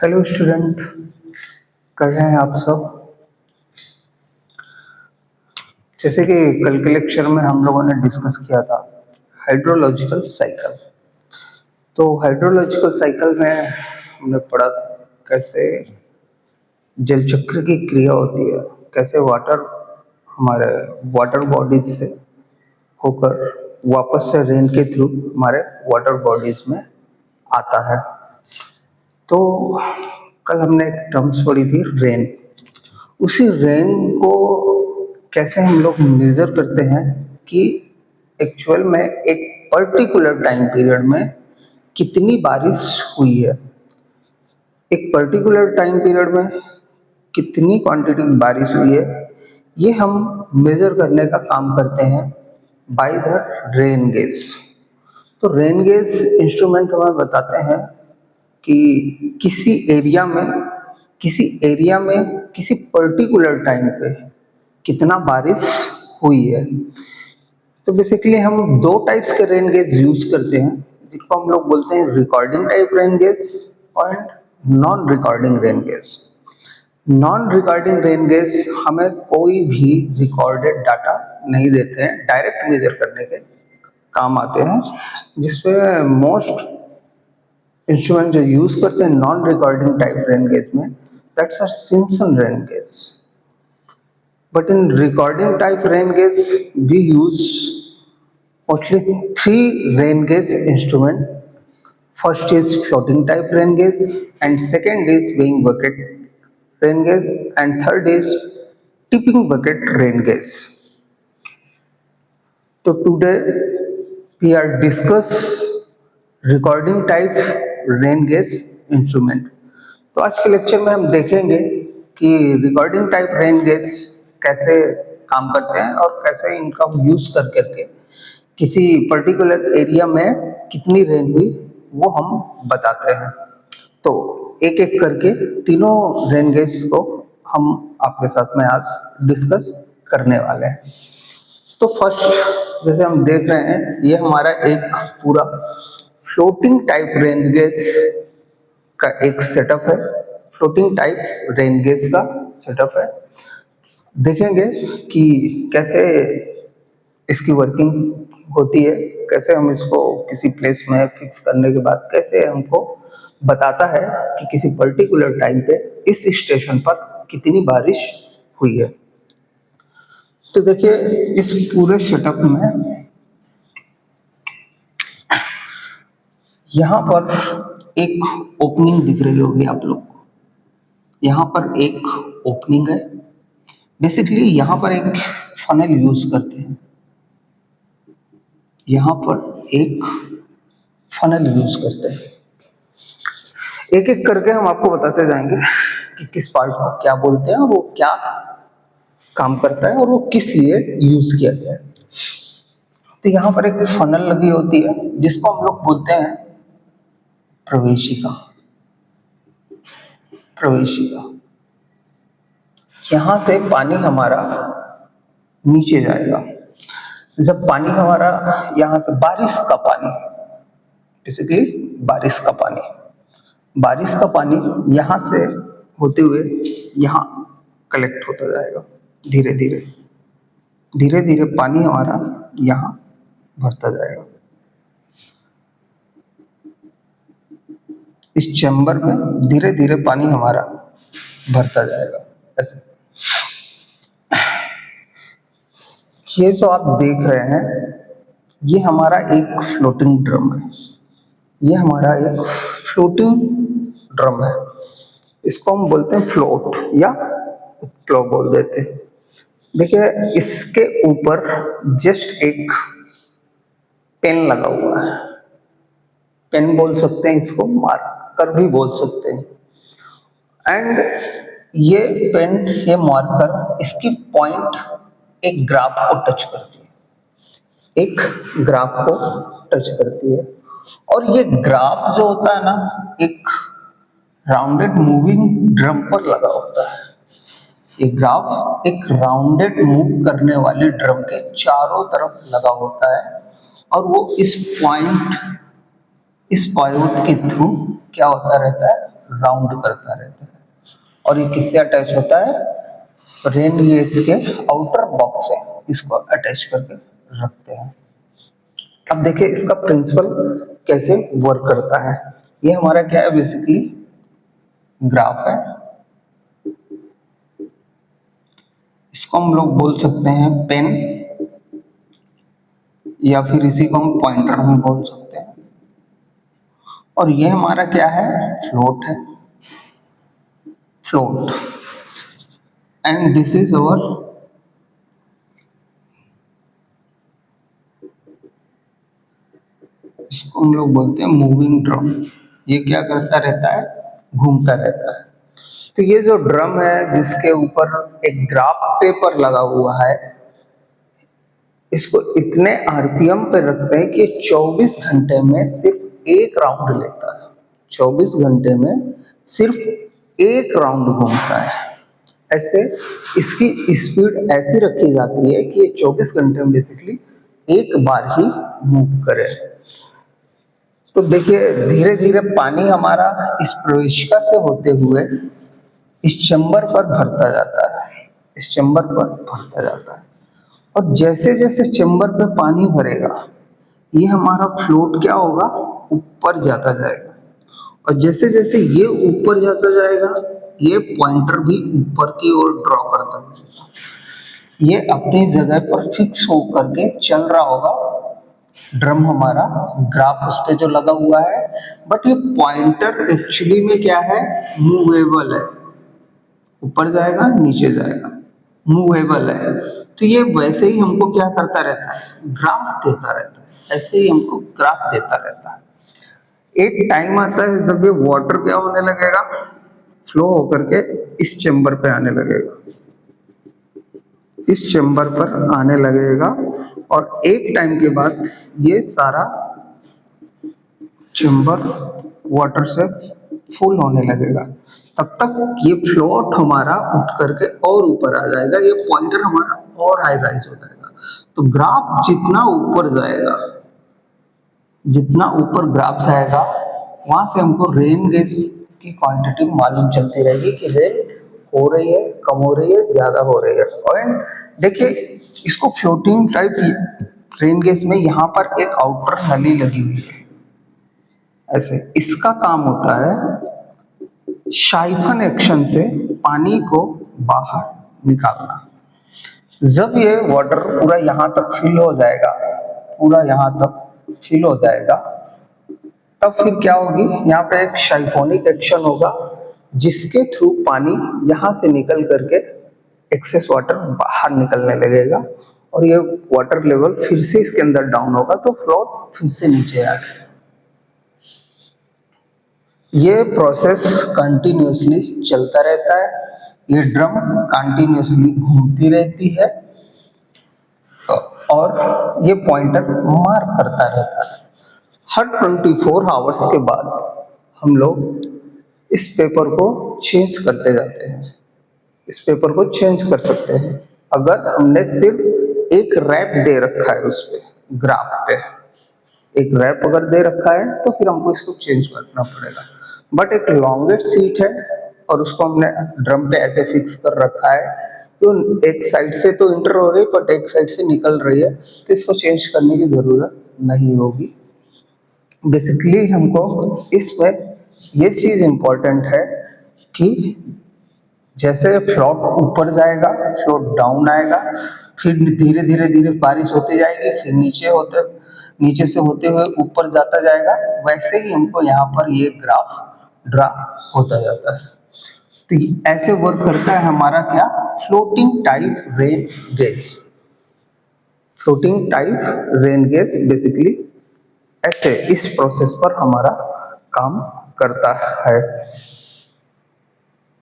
Hello student, कैसे हैं आप सब। जैसे कि कल के लेक्चर में हम लोगों ने डिस्कस किया था हाइड्रोलॉजिकल साइकिल। तो हाइड्रोलॉजिकल साइकिल में हमने पढ़ा कैसे जल चक्र की क्रिया होती है, कैसे वाटर हमारे वाटर बॉडीज से होकर वापस से रेन के थ्रू हमारे वाटर बॉडीज में आता है। तो कल हमने एक टर्म्स पढ़ी थी रेन। उसी रेन को कैसे हम लोग मेजर करते हैं कि एक्चुअल में एक पर्टिकुलर टाइम पीरियड में कितनी बारिश हुई है, एक पर्टिकुलर टाइम पीरियड में कितनी क्वांटिटी में बारिश हुई है, ये हम मेजर करने का काम करते हैं बाय द रेन गेज। तो रेन गेज इंस्ट्रूमेंट हमें बताते हैं कि किसी एरिया में किसी पर्टिकुलर टाइम पे कितना बारिश हुई है। तो बेसिकली हम दो टाइप्स के रेन गेज यूज करते हैं, जिनको हम लोग बोलते हैं रिकॉर्डिंग टाइप रेन गेज और non recording rain gauge. Non recording rain gauge हमें कोई भी रिकॉर्डेड डाटा नहीं देते हैं, डायरेक्ट मेजर करने के काम आते हैं। जिसपे मोस्ट इंस्ट्रूमेंट जो यूज करते हैं non recording type rain gauge में, that's are Simpson rain gauge. But in recording type rain gauge, we use mostly three rain gauge instrument. First is floating type rain gauge, and second is weighing bucket rain gauge, and third is tipping bucket rain gauge. So today we are discuss recording type rain gauge instrument. तो आज के lecture में हम देखेंगे कि recording type rain gauge कैसे काम करते हैं और कैसे इनका यूज कर करके किसी पर्टिकुलर एरिया में कितनी रेन हुई वो हम बताते हैं। तो एक एक करके तीनों रेन गेज को हम आपके साथ में आज डिस्कस करने वाले हैं। तो फर्स्ट जैसे हम देख रहे हैं, ये हमारा एक पूरा फ्लोटिंग टाइप रेन गेज का एक सेटअप है। फ्लोटिंग टाइप रेन गेज का सेटअप है। देखेंगे कि कैसे इसकी वर्किंग होती है, कैसे हम इसको किसी प्लेस में फिक्स करने के बाद कैसे हमको बताता है कि किसी पर्टिकुलर टाइम पे इस स्टेशन पर कितनी बारिश हुई है। तो देखिए इस पूरे सेटअप में यहाँ पर एक ओपनिंग दिख रही होगी आप लोग को। यहाँ पर एक ओपनिंग है। बेसिकली यहाँ पर एक फनल यूज करते हैं। यहाँ पर एक फनल यूज करते हैं। एक एक करके हम आपको बताते जाएंगे कि किस पार्ट को क्या बोलते हैं और वो क्या काम करता है और वो किस लिए यूज किया गया है। तो यहाँ पर एक फनल लगी होती है जिसको हम लोग बोलते हैं प्रवेशिका। प्रवेशिका, यहाँ से पानी हमारा नीचे जाएगा। जब पानी हमारा यहाँ से बारिश का पानी, बेसिकली बारिश का पानी यहाँ से होते हुए यहाँ कलेक्ट होता जाएगा। धीरे धीरे पानी हमारा यहाँ भरता जाएगा। इस चैम्बर में धीरे धीरे पानी हमारा भरता जाएगा। ऐसे ये जो आप देख रहे हैं, ये हमारा एक फ्लोटिंग ड्रम है। ये हमारा एक फ्लोटिंग ड्रम है। इसको हम बोलते हैं फ्लोट या फ्लो बोल देते हैं। देखिए इसके ऊपर जस्ट एक पेन लगा हुआ है। पेन बोल सकते हैं इसको, मार्कर भी बोल सकते हैं। एंड ये पेन, ये मार्कर, इसकी पॉइंट एक ग्राफ को टच करती है, एक ग्राफ को टच करती है। और ये ग्राफ जो होता है ना, एक राउंडेड मूविंग ड्रम पर लगा होता है। ये ग्राफ एक राउंडेड मूव करने वाली ड्रम के चारों तरफ लगा होता है और वो इस पॉइंट के थ्रू क्या होता रहता है, राउंड करता रहता है। और ये किससे अटैच होता है? रेन गेज के आउटर बॉक्स है, इसको अटैच करके रखते हैं। अब देखिए इसका प्रिंसिपल कैसे वर्क करता है। ये हमारा क्या है, बेसिकली ग्राफ है। इसको हम लोग बोल सकते हैं पेन, या फिर इसी को हम पॉइंटर भी बोल सकते हैं। और ये हमारा क्या है, फ्लोट है, float. And this is our इसको हम लोग बोलते हैं मूविंग ड्रम। ये क्या करता रहता है, घूमता रहता है। तो ये जो ड्रम है जिसके ऊपर एक ग्राफ पेपर लगा हुआ है, इसको इतने आरपीएम पे रखते हैं कि 24 घंटे में सिर्फ एक राउंड लेता है। 24 घंटे में सिर्फ एक राउंड घूमता है। ऐसे इसकी स्पीड ऐसी रखी जाती है कि ये 24 घंटे में बेसिकली एक बार ही मूव करे। तो देखिए धीरे धीरे पानी हमारा इस प्रवेशिका से होते हुए इस चैम्बर पर भरता जाता है, इस चैम्बर पर भरता जाता है। और जैसे जैसे चैम्बर पे पानी भरेगा, ये हमारा फ्लोट क्या होगा, ऊपर जाता जाएगा। और जैसे जैसे ये ऊपर जाता जाएगा, ये पॉइंटर भी ऊपर की ओर ड्रॉ करता जाएगा। ये अपनी जगह पर फिक्स होकर के चल रहा होगा, ड्रम हमारा, ग्राफ उस पे जो लगा हुआ है। बट ये पॉइंटर एक्चुअली में क्या है, मूवेबल है, ऊपर जाएगा नीचे जाएगा, मूवेबल है। तो ये वैसे ही हमको क्या करता रहता है, ग्राफ देता रहता है, ऐसे ही हमको ग्राफ देता रहता है। एक टाइम आता है जब ये वाटर क्या होने लगेगा, फ्लो होकर के इस चैम्बर पे आने लगेगा, इस चैम्बर पर आने लगेगा। और एक टाइम के बाद ये सारा चैम्बर वाटर से फुल होने लगेगा। तब तक ये फ्लोट हमारा उठ करके और ऊपर आ जाएगा, ये पॉइंटर हमारा और हाई राइज हो जाएगा। तो ग्राफ जितना ऊपर जाएगा, जितना ऊपर ग्राफ जाएगा, वहां से हमको रेन गेज की क्वांटिटी मालूम चलती रहेगी कि रेन हो रही है, कम हो रही है, ज्यादा हो रही है। और देखिए इसको फ्लोटिंग टाइप रेन गेज में यहाँ पर एक आउटर नली लगी हुई है, ऐसे इसका काम होता है शाइफन एक्शन से पानी को बाहर निकालना। जब ये वाटर पूरा यहाँ तक फिल हो जाएगा, पूरा यहाँ तक फिल हो जाएगा, तब फिर क्या होगी, यहाँ पे एक शाइफोनिक एक्शन होगा जिसके थ्रू पानी यहाँ से निकल करके एक्सेस वाटर बाहर निकलने लगेगा। और ये वाटर लेवल फिर से इसके अंदर डाउन होगा, तो फ्लोट फिर से नीचे आ जाएगा। ये प्रोसेस कंटिन्यूसली चलता रहता है, ये ड्रम कंटिन्यूसली घूमती रहती है और ये पॉइंटर मार्क करता रहता है। हर 24 आवर्स के बाद हम लोग इस पेपर को चेंज करते जाते हैं, इस पेपर को चेंज कर सकते हैं। अगर हमने सिर्फ एक रैप दे रखा है उस पे, ग्राफ पे एक रैप अगर दे रखा है तो फिर हमको इसको चेंज करना पड़ेगा। बट एक लॉन्गेस्ट सीट है और उसको हमने ड्रम पे ऐसे फिक्स कर रखा है, तो एक साइड से तो इंटर हो रही है बट एक साइड से निकल रही है, तो इसको चेंज करने की जरूरत नहीं होगी। बेसिकली हमको इसमें ये चीज इंपॉर्टेंट है कि जैसे फ्लोट ऊपर जाएगा, फ्लोट डाउन आएगा, फिर धीरे धीरे धीरे बारिश होती जाएगी, फिर नीचे से होते हुए ऊपर जाता जाएगा। वैसे ही हमको यहाँ पर ये ग्राफ ड्रा होता जाता है। तो ऐसे वर्क करता है हमारा क्या, floating type rain gauge. Floating type rain gauge basically ऐसे इस प्रोसेस पर हमारा काम करता है।